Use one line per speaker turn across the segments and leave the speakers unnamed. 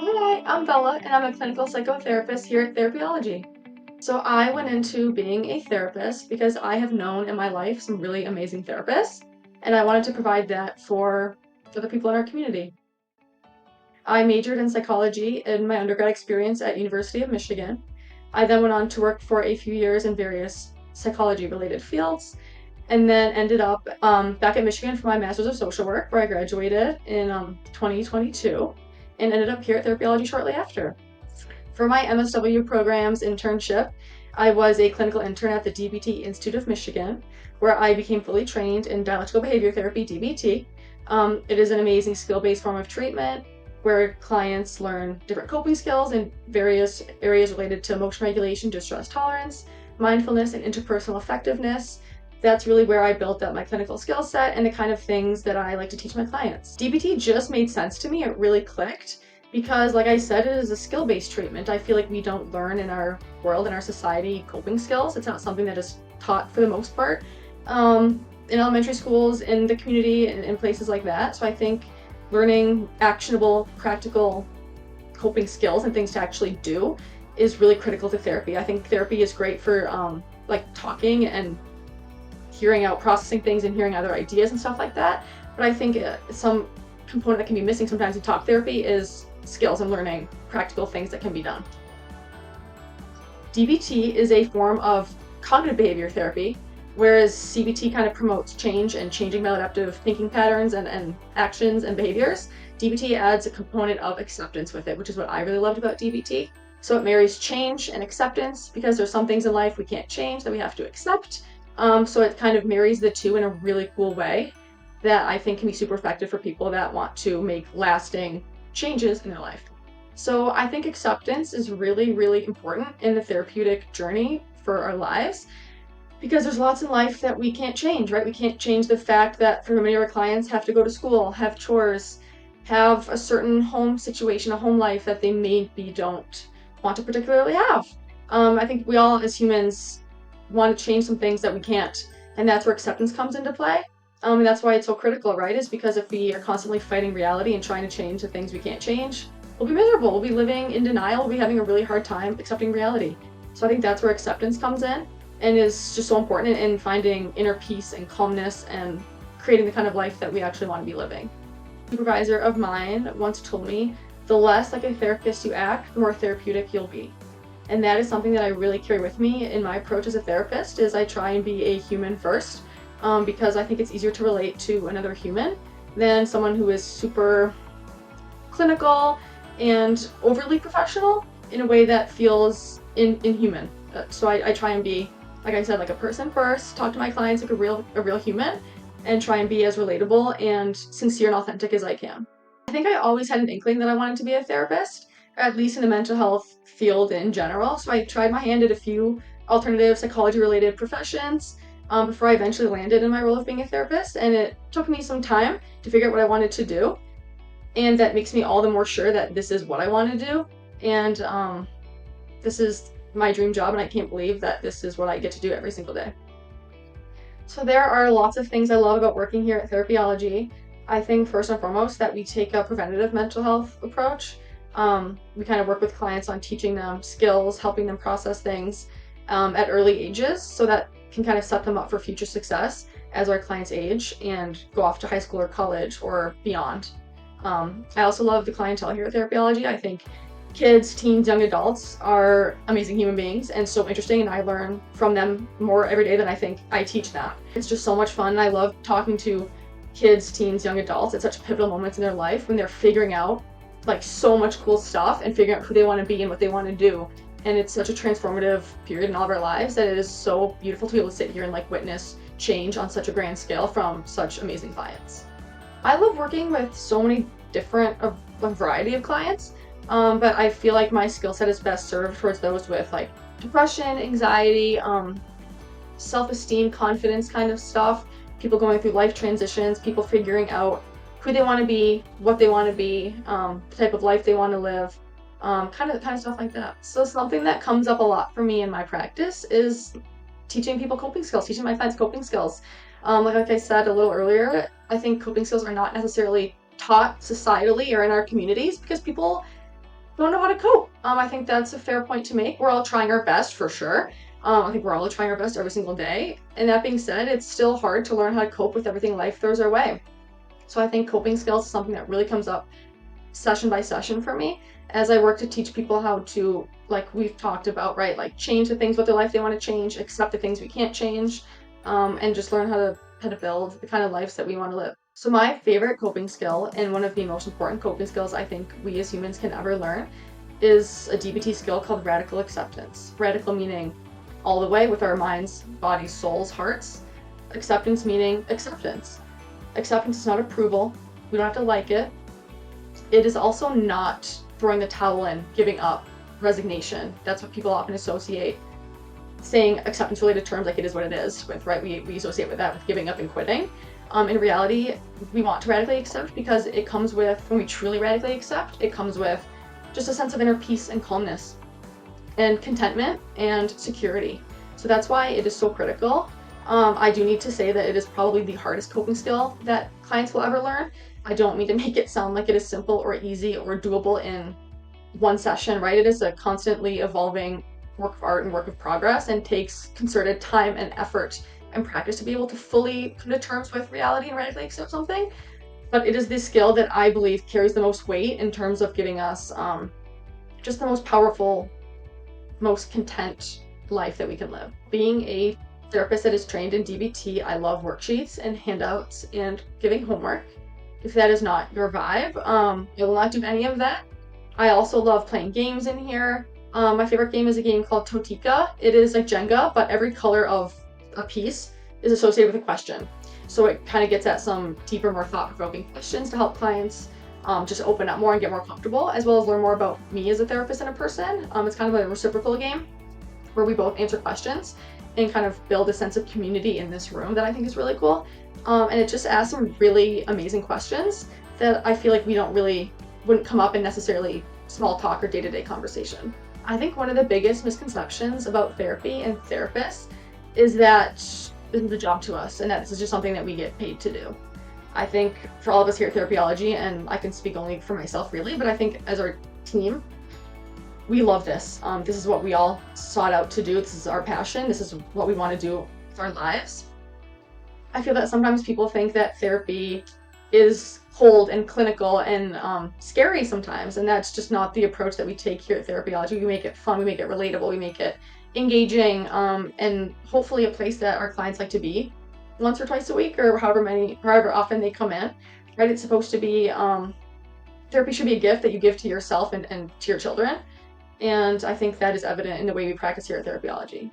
Hi, I'm Bella, and I'm a clinical psychotherapist here at Therapyology. So I went into being a therapist because I have known in my life some really amazing therapists, and I wanted to provide that for other people in our community. I majored in psychology in my undergrad experience at University of Michigan. I then went on to work for a few years in various psychology-related fields, and then ended up back at Michigan for my Master's of Social Work, where I graduated in 2022, and ended up here at Therapyology shortly after. For my MSW program's internship, I was a clinical intern at the DBT Institute of Michigan, where I became fully trained in dialectical behavior therapy, DBT. It is an amazing skill-based form of treatment where clients learn different coping skills in various areas related to emotion regulation, distress tolerance, mindfulness, and interpersonal effectiveness. That's really where I built up my clinical skill set and the kind of things that I like to teach my clients. DBT just made sense to me. It really clicked because, like I said, it is a skill-based treatment. I feel like we don't learn in our world, in our society, coping skills. It's not something that is taught for the most part in elementary schools, in the community, and in places like that. So I think learning actionable, practical coping skills and things to actually do is really critical to therapy. I think therapy is great for like talking and hearing out, processing things and hearing other ideas and stuff like that. But I think some component that can be missing sometimes in talk therapy is skills and learning practical things that can be done. DBT is a form of cognitive behavior therapy, whereas CBT kind of promotes change and changing maladaptive thinking patterns and actions and behaviors. DBT adds a component of acceptance with it, which is what I really loved about DBT. So it marries change and acceptance because there's some things in life we can't change that we have to accept. So it kind of marries the two in a really cool way that I think can be super effective for people that want to make lasting changes in their life. So I think acceptance is really, really important in the therapeutic journey for our lives because there's lots in life that we can't change, right? We can't change the fact that for many of our clients have to go to school, have chores, have a certain home situation, a home life that they maybe don't want to particularly have. I think we all as humans want to change some things that we can't, and that's where acceptance comes into play. And that's why it's so critical, right? Is because if we are constantly fighting reality and trying to change the things we can't change, we'll be miserable. We'll be living in denial. We'll be having a really hard time accepting reality. So I think that's where acceptance comes in and is just so important in finding inner peace and calmness and creating the kind of life that we actually want to be living. A supervisor of mine once told me, the less like a therapist you act, the more therapeutic you'll be. And that is something that I really carry with me in my approach as a therapist is I try and be a human first because I think it's easier to relate to another human than someone who is super clinical and overly professional in a way that feels inhuman. So I try and be, like I said, like a person first, talk to my clients like a real human, and try and be as relatable and sincere and authentic as I can. I think I always had an inkling that I wanted to be a therapist, or at least in the mental health field in general. So I tried my hand at a few alternative psychology-related professions before I eventually landed in my role of being a therapist, and it took me some time to figure out what I wanted to do. And that makes me all the more sure that this is what I want to do, and this is my dream job, and I can't believe that this is what I get to do every single day. So there are lots of things I love about working here at Therapyology. I think first and foremost that we take a preventative mental health approach. We kind of work with clients on teaching them skills, helping them process things at early ages so that can kind of set them up for future success as our clients age and go off to high school or college or beyond. I also love the clientele here at Therapyology. I think kids, teens, young adults are amazing human beings and so interesting, and I learn from them more every day than I think I teach them. It's just so much fun. I love talking to kids, teens, young adults at such pivotal moments in their life when they're figuring out like so much cool stuff and figuring out who they want to be and what they want to do. And it's such a transformative period in all of our lives that it is so beautiful to be able to sit here and like witness change on such a grand scale from such amazing clients. I love working with so many different, a variety of clients, but I feel like my skill set is best served towards those with like depression, anxiety, self-esteem, confidence kind of stuff, people going through life transitions, people figuring out who they want to be, what they want to be, the type of life they want to live, kind of stuff like that. So something that comes up a lot for me in my practice is teaching people coping skills, teaching my clients coping skills. Like I said a little earlier, I think coping skills are not necessarily taught societally or in our communities because people don't know how to cope. I think that's a fair point to make. We're all trying our best for sure. I think we're all trying our best every single day. And that being said, it's still hard to learn how to cope with everything life throws our way. So I think coping skills is something that really comes up session by session for me as I work to teach people how to, like we've talked about, right, like change the things about their life they want to change, accept the things we can't change, and just learn how to build the kind of lives that we want to live. So my favorite coping skill, and one of the most important coping skills I think we as humans can ever learn, is a DBT skill called radical acceptance. Radical meaning all the way with our minds, bodies, souls, hearts. Acceptance meaning acceptance. Acceptance is not approval. We don't have to like it. It is also not throwing the towel in, giving up, resignation. That's what people often associate saying acceptance related terms like it is what it is with, right? We associate with that with giving up and quitting. In reality, we want to radically accept because it comes with, when we truly radically accept, it comes with just a sense of inner peace and calmness and contentment and security. So that's why it is so critical. I do need to say that it is probably the hardest coping skill that clients will ever learn. I don't mean to make it sound like it is simple or easy or doable in one session, right? It is a constantly evolving work of art and work of progress and takes concerted time and effort and practice to be able to fully come to terms with reality and radically accept something. But it is this skill that I believe carries the most weight in terms of giving us just the most powerful, most content life that we can live. Being a therapist that is trained in DBT, I love worksheets and handouts and giving homework. If that is not your vibe, I will not do any of that. I also love playing games in here. My favorite game is a game called Totika. It is like Jenga, but every color of a piece is associated with a question. So it kind of gets at some deeper, more thought-provoking questions to help clients just open up more and get more comfortable, as well as learn more about me as a therapist and a person. It's kind of a reciprocal game where we both answer questions and kind of build a sense of community in this room that I think is really cool. And it just asks some really amazing questions that I feel like wouldn't come up in necessarily small talk or day-to-day conversation. I think one of the biggest misconceptions about therapy and therapists is that this is a job to us and that this is just something that we get paid to do. I think for all of us here at Therapyology, and I can speak only for myself really, but I think as our team, we love this. This is what we all sought out to do. This is our passion. This is what we want to do with our lives. I feel that sometimes people think that therapy is cold and clinical and scary sometimes, and that's just not the approach that we take here at Therapyology. We make it fun, we make it relatable, we make it engaging, and hopefully a place that our clients like to be once or twice a week or however often they come in, right? It's supposed to be, therapy should be a gift that you give to yourself and to your children. And I think that is evident in the way we practice here at Therapyology.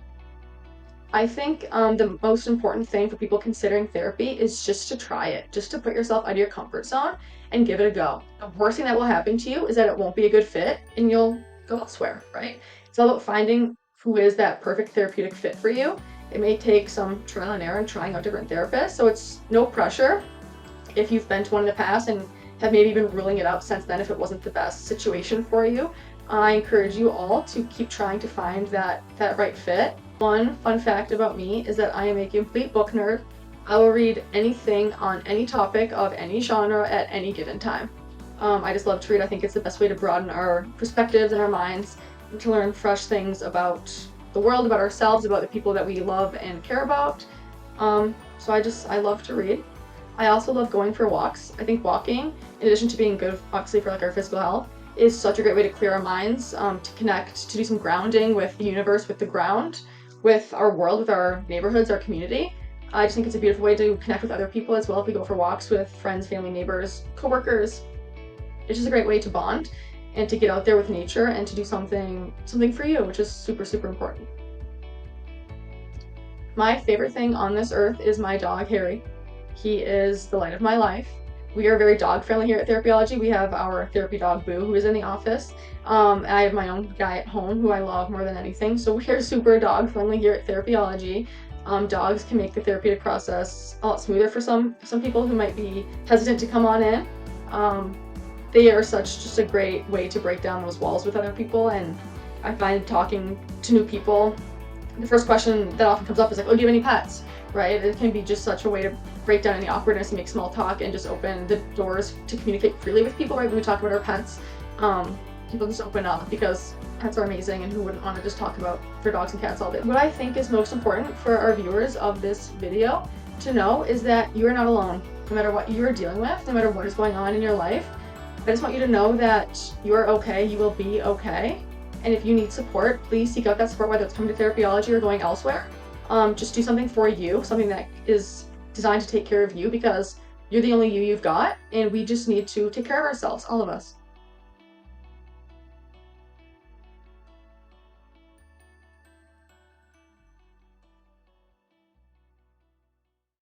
I think the most important thing for people considering therapy is just to try it, just to put yourself out of your comfort zone and give it a go. The worst thing that will happen to you is that it won't be a good fit and you'll go elsewhere, right? It's all about finding who is that perfect therapeutic fit for you. It may take some trial and error and trying out different therapists, so it's no pressure if you've been to one in the past and have maybe been ruling it out since then if it wasn't the best situation for you. I encourage you all to keep trying to find that right fit. One fun fact about me is that I am a complete book nerd. I will read anything on any topic of any genre at any given time. I just love to read. I think it's the best way to broaden our perspectives and our minds and to learn fresh things about the world, about ourselves, about the people that we love and care about. So I love to read. I also love going for walks. I think walking, in addition to being good, obviously, for like our physical health, is such a great way to clear our minds, to connect, to do some grounding with the universe, with the ground, with our world, with our neighborhoods, our community. I just think it's a beautiful way to connect with other people as well if we go for walks with friends, family, neighbors, coworkers. It's just a great way to bond and to get out there with nature and to do something for you, which is super, super important. My favorite thing on this earth is my dog, Harry. He is the light of my life. We are very dog friendly here at Therapyology. We have our therapy dog, Boo, who is in the office. I have my own guy at home who I love more than anything. So we are super dog friendly here at Therapyology. Dogs can make the therapeutic process a lot smoother for some people who might be hesitant to come on in. They are just a great way to break down those walls with other people. And I find talking to new people, the first question that often comes up is like, oh, do you have any pets? Right? It can be just such a way to break down any awkwardness and make small talk and just open the doors to communicate freely with people, right? When we talk about our pets. people just open up because pets are amazing, and who wouldn't want to just talk about their dogs and cats all day. What I think is most important for our viewers of this video to know is that you are not alone. No matter what you're dealing with, no matter what is going on in your life, I just want you to know that you are okay, you will be okay. And if you need support, please seek out that support, whether it's coming to Therapyology or going elsewhere. Just do something for you, something that is designed to take care of you, because you're the only you've got, and we just need to take care of ourselves, all of us.